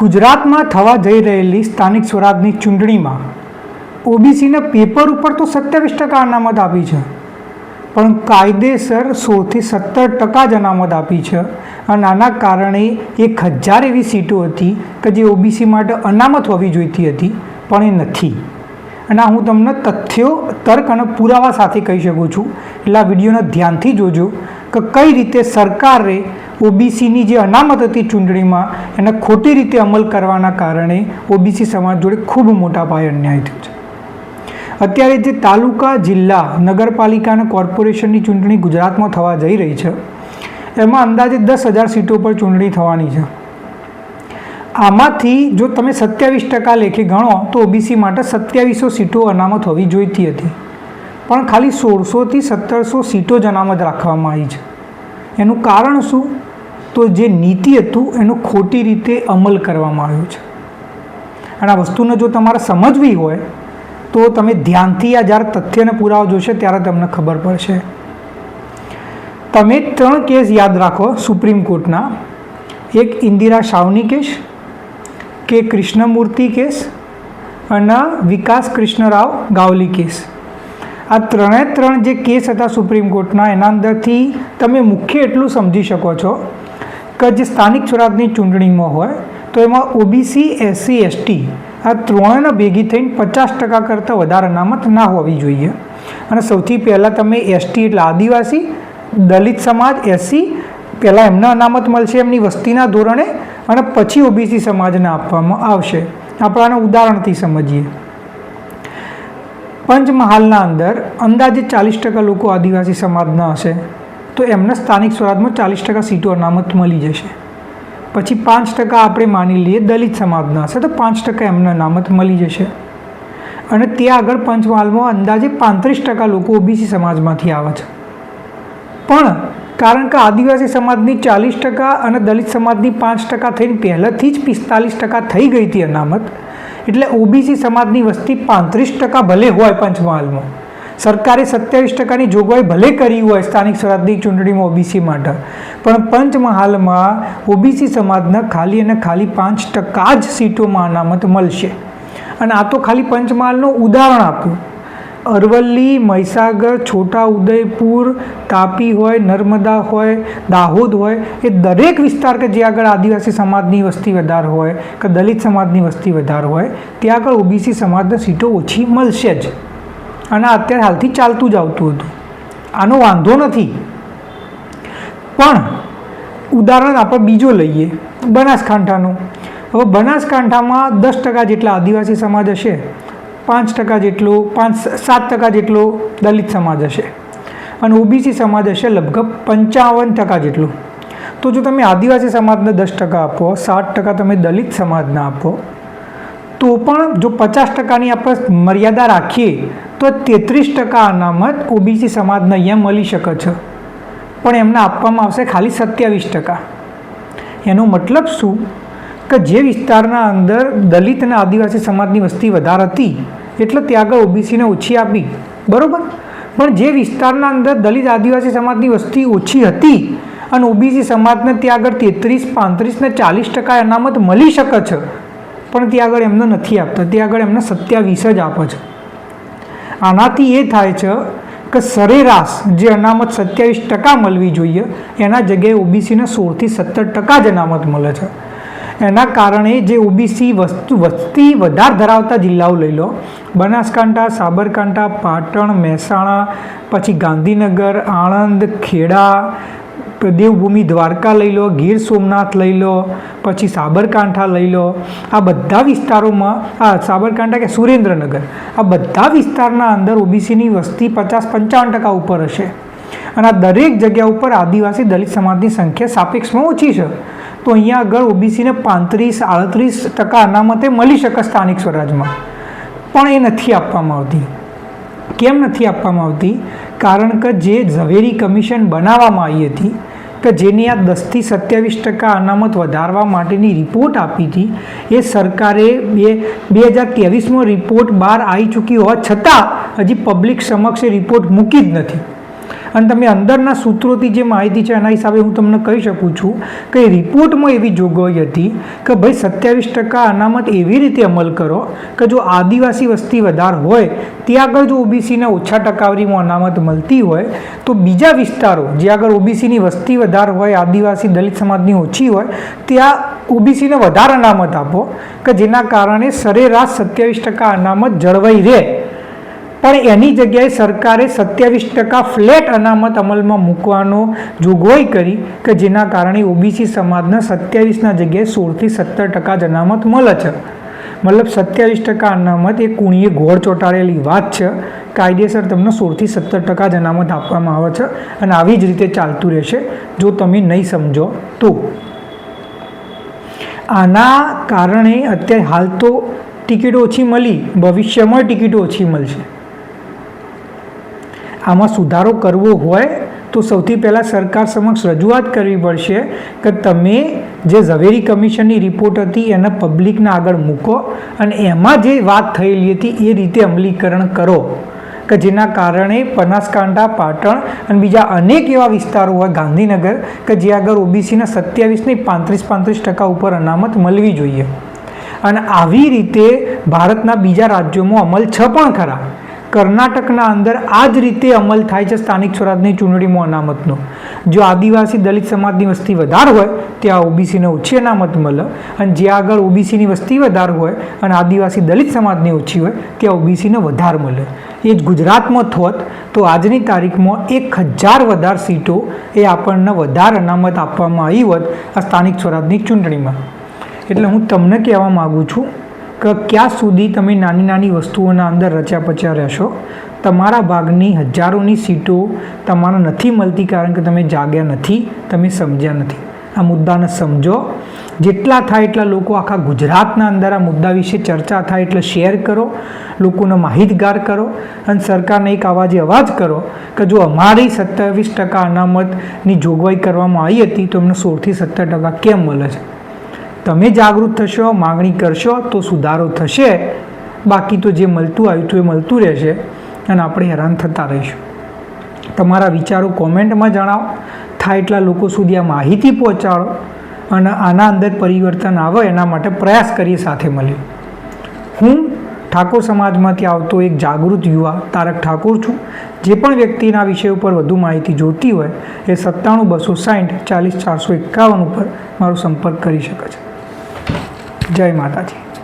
ગુજરાતમાં થવા જઈ રહેલી સ્થાનિક સ્વરાજની ચૂંટણીમાં ઓબીસીના પેપર ઉપર તો 27% અનામત આપી છે, પણ કાયદેસર 16 થી 17% જ અનામત આપી છે. અને આના કારણે 1000 એવી સીટો હતી કે જે ઓબીસી માટે અનામત હોવી જોઈતી હતી, પણ એ નથી. અને હું તમને તથ્યો, તર્ક અને પુરાવા સાથે કહી શકું છું. એટલે આ વિડીયોને ધ્યાનથી જોજો કે કઈ રીતે સરકારે ઓબીસીની જે અનામત હતી ચૂંટણીમાં એને ખોટી રીતે અમલ કરવાના કારણે ઓબીસી સમાજ જોડે ખૂબ મોટા પાયે અન્યાય થયો છે. અત્યારે જે તાલુકા, જિલ્લા, નગરપાલિકા અને કોર્પોરેશનની ચૂંટણી ગુજરાતમાં થવા જઈ રહી છે, એમાં અંદાજે 10,000 સીટો પર ચૂંટણી થવાની છે. આમાંથી જો તમે 27% લેખે ગણો તો ઓબીસી માટે 2700 સીટો અનામત હોવી જોઈતી હતી, પણ ખાલી 1600 થી 1700 સીટો જ અનામત રાખવામાં આવી છે. એનું કારણ શું? તો જે નીતિ હતું એનું ખોટી રીતે અમલ કરવામાં આવ્યો છે. અને આ વસ્તુને જો તમારે સમજવી હોય તો તમે ધ્યાનથી આ જ્યારે તથ્યને પુરાવો જોશે ત્યારે તમને ખબર પડશે. તમે 3 કેસ યાદ રાખો સુપ્રીમ કોર્ટના. એક ઇન્દિરા સાવની કેસ, કે કૃષ્ણમૂર્તિ કેસ અને વિકાસ કૃષ્ણરાવ ગાવલી કેસ. આ ત્રણે જે કેસ હતા સુપ્રીમ કોર્ટના, એના અંદરથી તમે મુખ્ય એટલું સમજી શકો છો કે જે સ્થાનિક સ્વરાજની ચૂંટણીમાં હોય તો એમાં ઓબીસી, એસસી, એસટી આ ત્રણેયને ભેગી થઈને 50% કરતાં વધારે અનામત ના હોવી જોઈએ. અને સૌથી પહેલાં તમે એસટી એટલે આદિવાસી, દલિત સમાજ, એસસી પહેલાં એમને અનામત મળશે એમની વસ્તીના ધોરણે, અને પછી ઓબીસી સમાજને આપવામાં આવશે. આપણે આને ઉદાહરણથી સમજીએ. પંચમહાલના અંદર અંદાજે 40% લોકો આદિવાસી સમાજના હશે, તો એમને સ્થાનિક સ્વરાજમાં 40% સીટો અનામત મળી જશે. પછી 5% આપણે માની લઈએ દલિત સમાજના હશે તો 5% એમને અનામત મળી જશે. અને ત્યાં આગળ પંચમહાલમાં અંદાજે 35% લોકો ઓબીસી સમાજમાંથી આવે છે. પણ કારણ કે આદિવાસી સમાજની 40% અને દલિત સમાજની 5% થઈને પહેલાંથી જ 45% થઈ ગઈ હતી અનામત, એટલે ઓબીસી સમાજની વસ્તી 35% ભલે હોય પંચમહાલમાં, સરકારે 27%ની જોગવાઈ ભલે કરી હોય સ્થાનિક સ્વરાજની ચૂંટણીમાં ઓબીસી માટે, પણ પંચમહાલમાં ઓબીસી સમાજને ખાલી અને ખાલી 5% જ સીટોમાં અનામત મળશે. અને આ તો ખાલી પંચમહાલનું ઉદાહરણ આપ્યું. અરવલ્લી, મહીસાગર, છોટા ઉદેપુર, તાપી હોય, નર્મદા હોય, દાહોદ હોય, એ દરેક વિસ્તાર કે જે આગળ આદિવાસી સમાજની વસ્તી વધારે હોય કે દલિત સમાજની વસ્તી વધારે હોય, ત્યાં આગળ ઓબીસી સમાજને સીટો ઓછી મળશે જ. અને અત્યારે હાલથી ચાલતું જ આવતું હતું, આનો વાંધો નથી. પણ ઉદાહરણ આપણે બીજો લઈએ, બનાસકાંઠાનું. હવે બનાસકાંઠામાં 10% જેટલા આદિવાસી સમાજ હશે, 5% જેટલો 7% જેટલો દલિત સમાજ હશે, અને ઓબીસી સમાજ હશે લગભગ 55% જેટલું. તો જો તમે આદિવાસી સમાજને 10% આપો, 7% તમે દલિત સમાજને આપો, તો પણ જો 50%ની આપણે મર્યાદા રાખીએ તો 33% અનામત ઓબીસી સમાજને અહીંયા મળી શકે છે, પણ એમને આપવામાં આવશે ખાલી 27%. એનો મતલબ શું કે જે વિસ્તારના અંદર દલિત અને આદિવાસી સમાજની વસ્તી વધારે હતી એટલે ત્યાં આગળ ઓબીસીને ઓછી આપી, બરાબર. પણ જે વિસ્તારના અંદર દલિત આદિવાસી સમાજની વસ્તી ઓછી હતી અને ઓબીસી સમાજને ત્યાં આગળ 33, 35 ને 40% અનામત મળી શકે છે, પણ ત્યાં આગળ એમને નથી આપતા, ત્યાં આગળ એમને 27 જ આપે છે. આનાથી એ થાય છે કે સરેરાશ જે અનામત 27% મળવી જોઈએ એના જગ્યાએ ઓબીસીને 16 થી 17% જ અનામત મળે છે. એના કારણે જે ઓબીસી વસ્તી વધારે ધરાવતા જિલ્લાઓ લઈ લો, બનાસકાંઠા, સાબરકાંઠા, પાટણ, મહેસાણા, પછી ગાંધીનગર, આણંદ, ખેડા, દેવભૂમિ દ્વારકા લઈ લો, ગીર સોમનાથ લઈ લો, પછી સાબરકાંઠા લઈ લો, આ બધા વિસ્તારોમાં, સાબરકાંઠા કે સુરેન્દ્રનગર, આ બધા વિસ્તારના અંદર ઓબીસીની વસ્તી 50-55% ઉપર હશે. અને આ દરેક જગ્યા ઉપર આદિવાસી દલિત સમાજની સંખ્યા સાપેક્ષમાં ઓછી છે. તો અહીંયા આગળ ઓબીસીને 35-38% અનામતે મળી શકે સ્થાનિક સ્વરાજમાં, પણ એ નથી આપવામાં આવતી. કેમ નથી આપવામાં આવતી? કારણ કે જે ઝવેરી કમિશન બનાવવામાં આવી હતી કે જેની આ 10 થી 27% અનામત વધારવા માટેની રિપોર્ટ આપી હતી, એ સરકારે 2023માં રિપોર્ટ બહાર આવી ચૂકી હોવા છતાં હજી પબ્લિક સમક્ષ એ રિપોર્ટ મૂકી જ નથી. અને તમે અંદરના સૂત્રોથી જે માહિતી છે એના હિસાબે હું તમને કહી શકું છું કે રિપોર્ટમાં એવી જોગવાઈ હતી કે ભાઈ 27% અનામત એવી રીતે અમલ કરો કે જો આદિવાસી વસ્તી વધારે હોય ત્યાં આગળ જો ઓબીસીને ઓછા ટકાવારીમાં અનામત મળતી હોય તો બીજા વિસ્તારો જે આગળ ઓબીસીની વસ્તી વધારે હોય, આદિવાસી દલિત સમાજની ઓછી હોય, ત્યાં ઓબીસીને વધારે અનામત આપો કે જેના કારણે સરેરાશ 27% અનામત જળવાઈ રહે. પણ એની જગ્યાએ સરકારે 27% ફ્લેટ અનામત અમલમાં મૂકવાનો જોગવાઈ કરી કે જેના કારણે ઓબીસી સમાજને 27ના જગ્યાએ 16થી 17% જ અનામત મળે છે. મતલબ 27% અનામત એ કુણીએ ગોળ ચોંટાડેલી વાત છે. કાયદેસર તમને 16થી 17% જ અનામત આપવામાં આવે છે અને આવી જ રીતે ચાલતું રહેશે જો તમે નહીં સમજો તો. આના કારણે અત્યારે હાલ તો ટિકિટો ઓછી મળી, ભવિષ્યમાં ટિકિટો ઓછી મળશે. આમાં સુધારો કરવો હોય તો સૌથી પહેલાં સરકાર સમક્ષ રજૂઆત કરવી પડશે કે તમે જે ઝવેરી કમિશનની રિપોર્ટ હતી એને પબ્લિકના આગળ મૂકો અને એમાં જે વાત થયેલી હતી એ રીતે અમલીકરણ કરો કે જેના કારણે બનાસકાંઠા, પાટણ અને બીજા અનેક એવા વિસ્તારો હોય, ગાંધીનગર, કે જે આગળ ઓબીસીના 27 નહીં 35% ઉપર અનામત મળવી જોઈએ. અને આવી રીતે ભારતના બીજા રાજ્યોમાં અમલ છે પણ ખરા. કર્ણાટકના અંદર આ જ રીતે અમલ થાય છે સ્થાનિક સ્વરાજની ચૂંટણીમાં અનામતનો. જો આદિવાસી દલિત સમાજની વસ્તી વધારે હોય ત્યાં ઓબીસીને ઓછી અનામત મળે અને જ્યાં આગળ ઓબીસીની વસ્તી વધારે હોય અને આદિવાસી દલિત સમાજની ઓછી હોય ત્યાં ઓબીસીને વધારે મળે. એ જ ગુજરાતમાં થોત તો આજની તારીખમાં 1000 વધારે સીટો એ આપણને વધારે અનામત આપવામાં આવી હોત આ સ્થાનિક સ્વરાજની ચૂંટણીમાં. એટલે હું તમને કહેવા માગું છું કે ક્યાં સુધી તમે નાની નાની વસ્તુઓના અંદર રચ્યા પચ્યા રહેશો. તમારા ભાગની હજારોની સીટો તમારે નથી મળતી કારણ કે તમે જાગ્યા નથી, તમે સમજ્યા નથી. આ મુદ્દાને સમજો. જેટલા થાય એટલા લોકો આખા ગુજરાતના અંદર આ મુદ્દા વિશે ચર્ચા થાય એટલે શેર કરો, લોકોને માહિતગાર કરો અને સરકારને એક અવાજે અવાજ કરો કે જો અમારી 27% અનામતની જોગવાઈ કરવામાં આવી હતી તો અમને 16થી 17% કેમ મળે છે. તમે જાગૃત થશો, માગણી કરશો તો સુધારો થશે. બાકી તો જે મળતું આવ્યું હતું એ મળતું રહેશે અને આપણે હેરાન થતા રહીશું. તમારા વિચારો કોમેન્ટમાં જણાવો. થાય એટલા લોકો સુધી આ માહિતી પહોંચાડો અને આના અંદર પરિવર્તન આવે એના માટે પ્રયાસ કરીએ સાથે મળી. હું ઠાકોર સમાજમાંથી આવતો એક જાગૃત યુવા તારક ઠાકોર છું. જે પણ વ્યક્તિના વિષય ઉપર વધુ માહિતી જોઈતી હોય એ 97 260 40 451 ઉપર મારો સંપર્ક કરી શકે છે. જય માતાજી.